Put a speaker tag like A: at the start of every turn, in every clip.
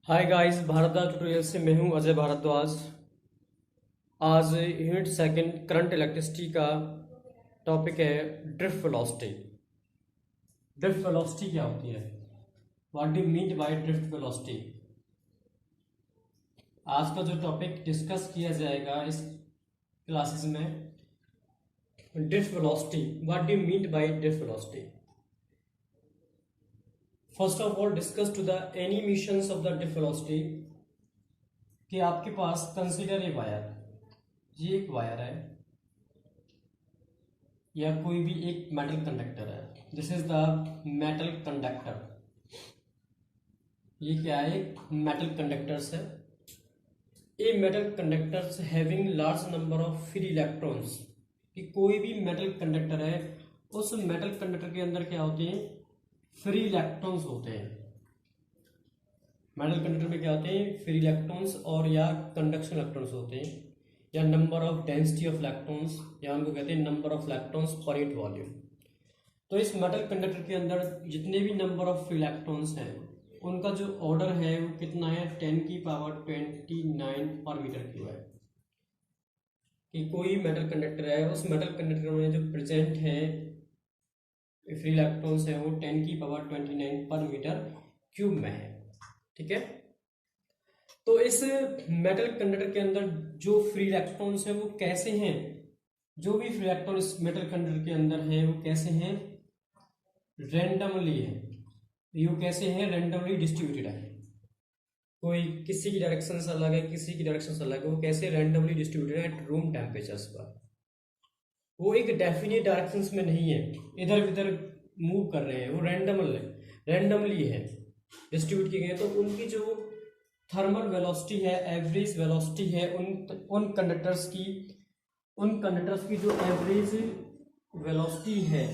A: Hi guys, Bhardwaj tutorial से मैं हूं अजय भारद्वाज। आज यूनिट सेकंड करंट इलेक्ट्रिसिटी का टॉपिक है ड्रिफ्ट वेलोसिटी। ड्रिफ्ट वेलोसिटी क्या होती है? What do mean by drift velocity? आज का जो टॉपिक डिस्कस किया जाएगा इस क्लासेस में, drift velocity. What do mean by drift velocity? First of all discuss to the animations of the drift velocity. कि आपके पास कंसीडर ए वायर, ये एक वायर है या कोई भी एक मेटल कंडक्टर है। This is the metal conductor. ये क्या है? एक मेटल कंडक्टर्स है। A metal conductors having large number of free electrons. कि कोई भी मेटल कंडक्टर है, उस मेटल कंडक्टर के अंदर क्या होते हैं? फ्री इलेक्ट्रॉन्स होते हैं। मेटल कंडक्टर में क्या होते हैं? फ्री इलेक्ट्रॉन्स और या कंडक्शन इलेक्ट्रॉन्स होते हैं, या number of density of electrons, या उनको कहते हैं number of electrons per unit volume. तो इस मेटल कंडक्टर के अंदर जितने भी नंबर ऑफ इलेक्ट्रॉन्स हैं, उनका जो ऑर्डर है वो कितना है? 10⁻29 पर मीटर क्यूब है। कि कोई मेटल कंडक्टर है, उस मेटल कंडक्टर में जो प्रेजेंट है फ्री इलेक्ट्रॉन्स है वो 10⁻29 पर मीटर क्यूब में है। ठीक है। तो इस मेटल कंडक्टर के अंदर जो फ्री इलेक्ट्रॉन्स हैं वो कैसे हैं? जो भी फ्री इलेक्ट्रॉन इस मेटल कंडक्टर के अंदर है वो कैसे हैं? रैंडमली है। ये कैसे हैं? रैंडमली डिस्ट्रीब्यूटेड है। कोई किसी की डायरेक्शन से अलग है, किसी की डायरेक्शन से अलग है। वो कैसे? रैंडमली डिस्ट्रीब्यूटेड है एट रूम टेम्परेचर्स पर। वो एक डेफिनेट डायरेक्शंस में नहीं है, इधर उधर मूव कर रहे हैं। वो रैंडमली है, डिस्ट्रीब्यूट किए गए। तो उनकी जो थर्मल वेलोसिटी है, एवरेज वेलोसिटी है उन कंडक्टर्स की जो एवरेज वेलोसिटी है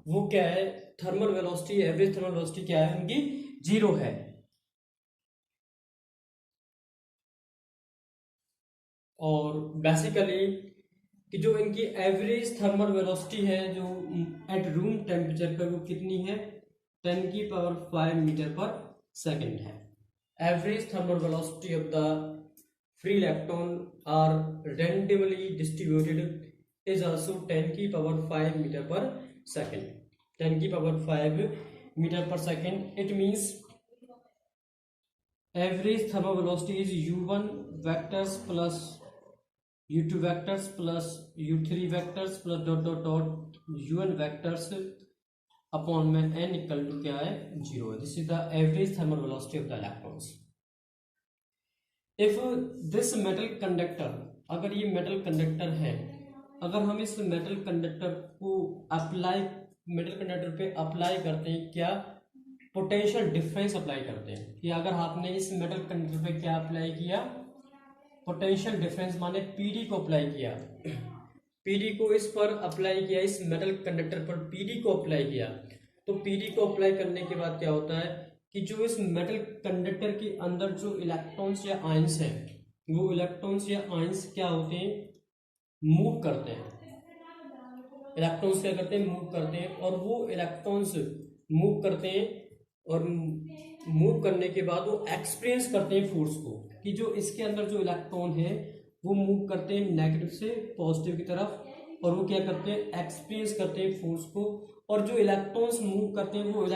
A: वो क्या है? Thermal velocity, average thermal velocity क्या है उनकी? 0 है। और बेसिकली कि जो इनकी एवरेज थर्मल वेलोसिटी है जो एट रूम टेम्परेचर पर, वो कितनी है? 10⁵ मीटर पर सेकेंड है। Average thermal velocity of the free electron are randomly distributed is also 10⁵ meter per second. 10⁵ meter per second. It means average thermal velocity is u1 vectors plus u2 vectors plus u3 vectors plus dot dot dot un vectors upon में n equal to क्या है? 0 है। This is the average thermal velocity of the electrons. If this metal conductor, अगर ये metal conductor है, अगर हम इस मेटल कंडक्टर को मेटल कंडक्टर पे अप्लाई करते हैं, क्या? पोटेंशियल डिफरेंस अप्लाई करते हैं। कि अगर आपने इस मेटल कंडक्टर पे क्या अप्लाई किया? पोटेंशियल डिफरेंस, माने पीडी को अप्लाई किया। पीडी को इस पर अप्लाई किया, इस मेटल कंडक्टर पर पीडी को अप्लाई किया। तो पीडी को अप्लाई करने के बाद क्या होता है कि जो इस मेटल कंडक्टर के अंदर जो इलेक्ट्रॉन्स या आयंस हैं, वो इलेक्ट्रॉन्स या आयंस क्या होते हैं? मूव करते हैं। इलेक्ट्रॉन्स क्या करते हैं? मूव करते हैं। और वो इलेक्ट्रॉन्स मूव करते हैं और मूव करने के बाद वो एक्सपीरियंस करते हैं फोर्स को। कि जो इसके अंदर जो इलेक्ट्रॉन है वो मूव करते हैं नेगेटिव से पॉजिटिव की तरफ, और वो क्या करते हैं? एक्सपीरियंस करते हैं फोर्स को। और जो इलेक्ट्रॉन्स मूव करते हैं वो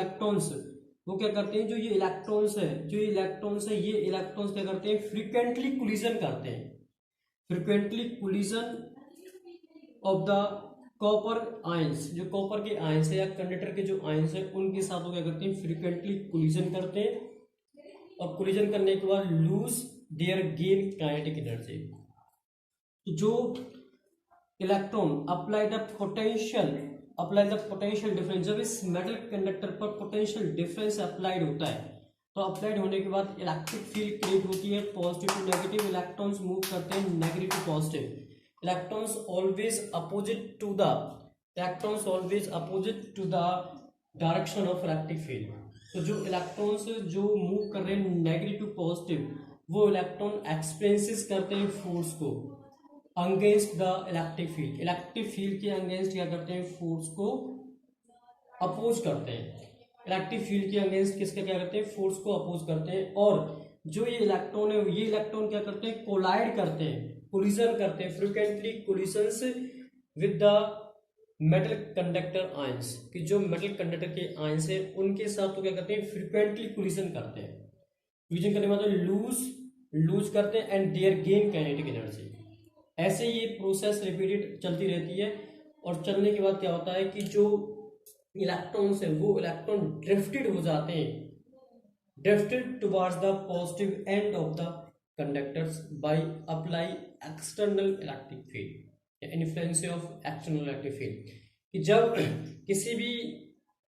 A: क्या करते हैं? ये इलेक्ट्रॉन्स है, ये इलेक्ट्रॉन्स क्या करते हैं? फ्रीक्वेंटली कोलिजन करते हैं। Frequently collision of the copper ions, जो कॉपर के आयंस है या कंडक्टर के जो आयंस है उनके साथ वो क्या करते हैं? फ्रीक्वेंटली कोलिजन करते हैं। और कोलिजन करने के बाद lose their gain kinetic energy. जो electron apply the potential difference, जब इस मेटल कंडक्टर पर पोटेंशियल डिफरेंस अप्लाइड होता है, तो अप्लाइड होने के बाद इलेक्ट्रिक फील्ड क्रिएट होती है। Positive to negative electrons move करते हैं, negative to positive. Electrons always opposite to the direction of electric field. तो जो इलेक्ट्रॉन्स जो मूव कर रहे हैं नेगेटिव टू पॉजिटिव, वो इलेक्ट्रॉन एक्सपीरियंसेस करते हैं फोर्स को अगेंस्ट द इलेक्ट्रिक फील्ड के अगेंस्ट क्या करते हैं? फोर्स को अपोज करते हैं। इलेक्ट्रिक फील्ड के अगेंस्ट किसका क्या करते हैं, फोर्स को अपोज करते हैं। और जो ये इलेक्ट्रॉन है, ये इलेक्ट्रॉन क्या करते हैं, कोलाइड करते हैं, कोलिजन करते हैं, frequently collisions with the metal conductor ions, कि जो मेटल कंडक्टर के आयंस है उनके साथ तो क्या करते हैं, फ्रिक्वेंटली कोलिजन करते हैं। कोलिजन करने के बाद लूज करते हैं and their gain kinetic energy. ऐसे ये प्रोसेस रिपीटेड चलती रहती है, और चलने के बाद क्या होता है कि जो इलेक्ट्रॉन्स है वो इलेक्ट्रॉन ड्रिफ्टेड हो जाते हैं, drifted towards the positive end of the conductors bye apply external electric field, influence of external electric field. कि जब किसी भी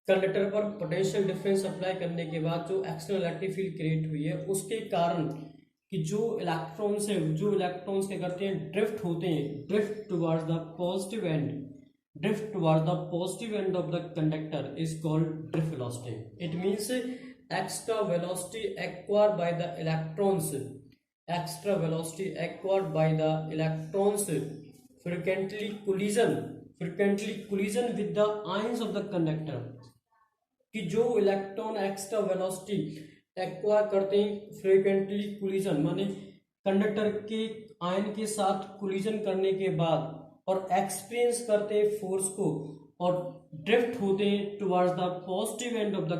A: कंडक्टर पर पोटेंशियल डिफरेंस अप्लाई करने के बाद जो एक्सटर्नल इलेक्ट्रिक फील्ड क्रिएट हुई है उसके कारण कि जो इलेक्ट्रॉन्स क्या करते हैं, ड्रिफ्ट होते हैं, drift towards the positive end of the conductor is called drift velocity. It means extra velocity acquired by the electrons frequently collision with the ions of the conductor। कि जो इलेक्ट्रॉन एक्स्ट्रा वेलोसिटी एक्वायर करते हैं, frequently collision माने conductor के ion के साथ collision करने के बाद, और एक्सपीरियंस करते हैं फोर्स को, और ड्रिफ्ट होते हैं towards the positive end of the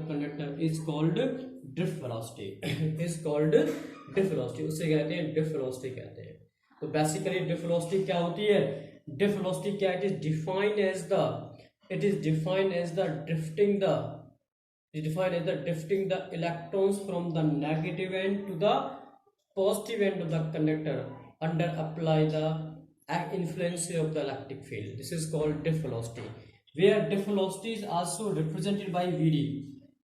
A: conductor, is called drift velocity, उससे कहते हैं ड्रिफ्ट वेलोसिटी कहते हैं। तो बेसिकली ड्रिफ्ट वेलोसिटी क्या होती है, ड्रिफ्ट वेलोसिटी क्या, it is defined as the drifting the electrons from the negative end to the positive end of the conductor under apply the influence of the electric field. This is called drift velocity, where drift velocity is also represented by Vd।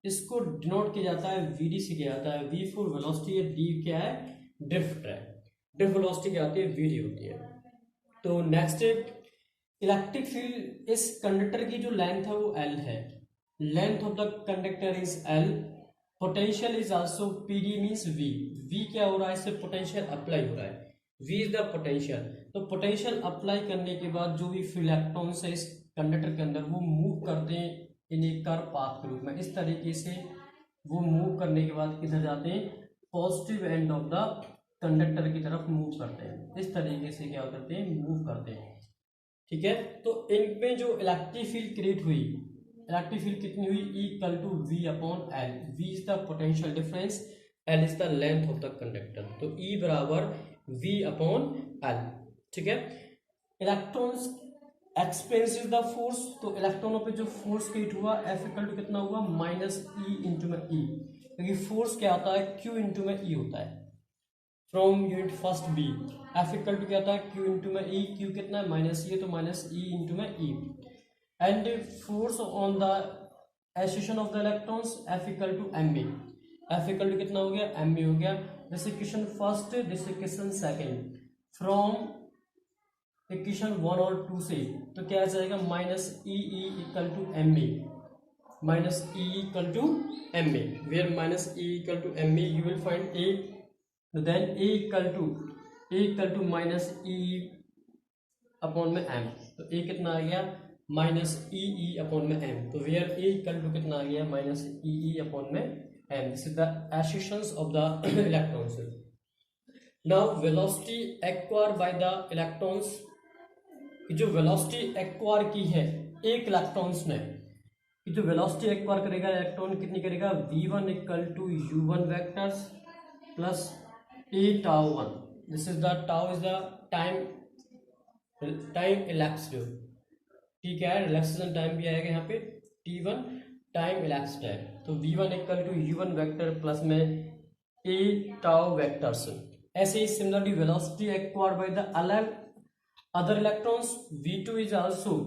A: इसको denote किया जाता है Vd से, किया जाता है V for velocity है, D क्या है, ड्रिफ्ट है, ड्रिफ्ट वेलोसिटी क्या होती है, Vd होती है। तो नेक्स्ट इलेक्ट्रिक फील्ड, इस कंडक्टर की जो लेंथ है वो L है, length of the conductor is L, potential is also PD means V क्या हो रहा है, इससे पोटेंशियल अप्लाई हो रहा है, V इज द पोटेंशियल। तो पोटेंशियल अप्लाई करने के बाद जो भी इलेक्ट्रॉन्स है इस कंडक्टर के अंदर वो मूव करते हैं इन एक कर्व पाथ के रूप में, इस तरीके से वो मूव करने के बाद किधर जाते हैं, positive end of the conductor की तरफ मूव करते हैं, इस तरीके से क्या करते हैं, मूव करते हैं। ठीक है, तो इनमें जो इलेक्ट्रिक फील्ड क्रिएट हुई, इलेक्ट्रिक फील्ड कितनी हुई, equal to V upon L। V is the potential difference, L is the length of the conductor, तो E बराबर V अपॉन L। ठीक है, इलेक्ट्रॉन्स एक्सपीरियंसेस द फोर्स, तो इलेक्ट्रॉनों पे जो फोर्स क्रिएट हुआ F इक्वल टू कितना हुआ, माइनस E इंटू में E, क्योंकि फोर्स क्या आता है, Q इंटू में E होता है, from unit first B। F equal to क्या आता है, Q इंटू में E, Q कितना है, माइनस E है, तो माइनस E इंटू में E। and force on the accretion of the electrons F equal to mb, F equal to कितना हो गया, mb हो गया। This equation first, this equation second, from equation 1 और 2 से, तो क्या आ जाएगा, minus E equal to mb, minus E equal to mb, where minus E equal to mb you will find a, then a equal to minus E upon में m, तो a कितना आ गया, माइनस ई अपॉन में m, तो where a equal to कितना आ गया, माइनस ई अपॉन में m। This is the acceleration of the electrons. Now velocity acquire by the electrons, जो वेलोसिटी एक्वायर की है एक इलेक्ट्रॉन्स ने, जो वेलोसिटी एक्वायर करेगा इलेक्ट्रॉन कितनी करेगा, v1 equal to u1 vectors plus a tau 1। This is the tau is the time elapsed, ठीक है, रिलैक्सेशन टाइम भी आएगा यहाँ पे t1 टाइम इलेप्स्ड है, तो v1 equal to u1 vector plus में a tau वेक्टर्स। ऐसे ही similarly velocity acquired by the other electrons, v2 is also,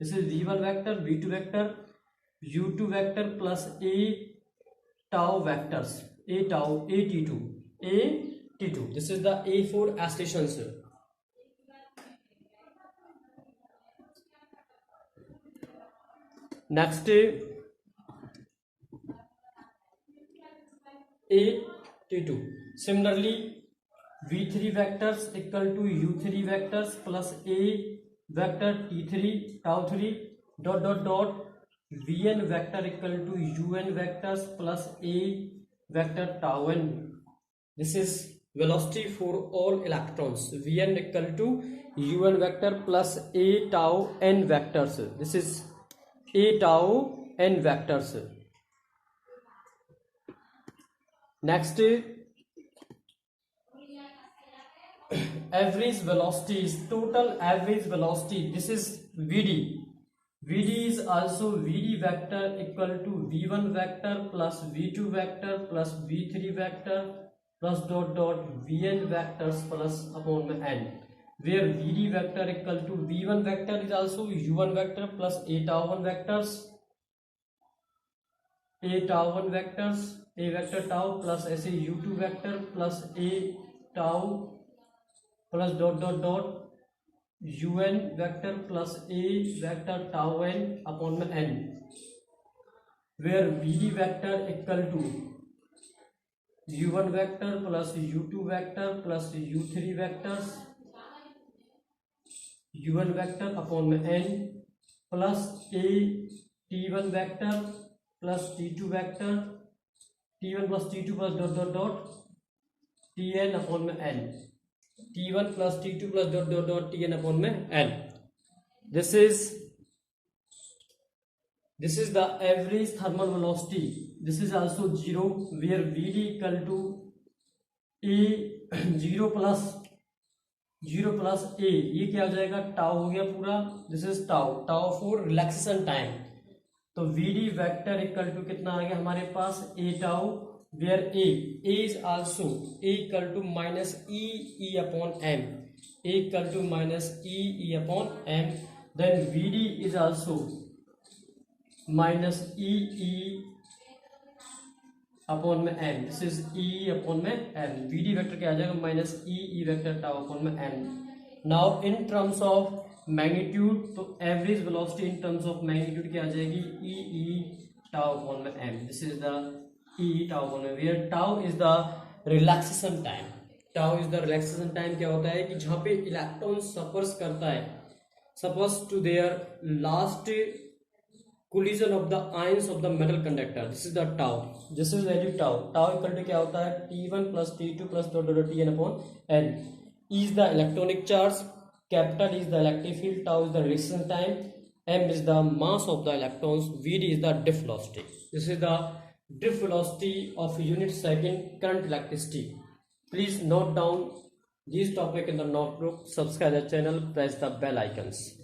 A: this is v1 vector, v2 vector, u2 vector plus a tau vectors, a t2, this is the a for accelerations. Next A T2, similarly V3 vectors equal to U3 vectors plus A vector T3 tau 3, dot dot dot vn vector equal to un vectors plus a vector tau n. This is velocity for all electrons. Vn equal to un vector plus a tau n vectors. This is a tau n vectors. Next, average velocity is total average velocity. This is vd. Vd is also vd vector equal to v1 vector plus v2 vector plus v3 vector plus dot dot vn vectors plus upon n, where vd vector equal to v1 vector is also u1 vector plus a tau 1 vectors, a tau 1 vectors, a vector tau plus ऐसे u2 vector plus a tau plus dot dot dot un vector plus a vector tau n upon n, where vd vector equal to u1 vector plus u2 vector plus u3 vectors, u1 vector upon n plus a t1 vector plus t2 vector, t1 plus t2 plus dot dot dot tn upon n, t1 plus t2 plus dot dot dot tn upon n. This is the average thermal velocity. This is also 0, where vd equal to a 0 plus a, ये क्या हो जाएगा, tau हो गया पूरा. This is tau for relaxation time. तो vd vector equal to कितना आ गया हमारे पास, a tau, where a is also a equal to minus e upon m, a equal to minus e upon m. Then vd is also minus e upon में m. This is e upon में m. vd vector क्या आ जाएगा, minus e vector tau upon में m. Now in terms of magnitude, तो average velocity in terms of magnitude क्या आ जाएगी, ई टाउ अपॉन में M. This is the E tau upon में, where tau is the relaxation time. Tau is the relaxation time. क्या होता है कि जहां पे इलेक्ट्रॉन सफर्स करता है, suppose to their last collision of the ions of the metal conductor. This is the tau. This is value tau. Tau equal to क्या होता है, t1 plus t2 plus dot dot tn upon n. E is the electronic charge, capital is the electric field, tau is the reaction time, m is the mass of the electrons, vd is the drift velocity. This is the drift velocity of unit second current electricity. Please note down these topic in the notebook. Subscribe the channel, press the bell icons.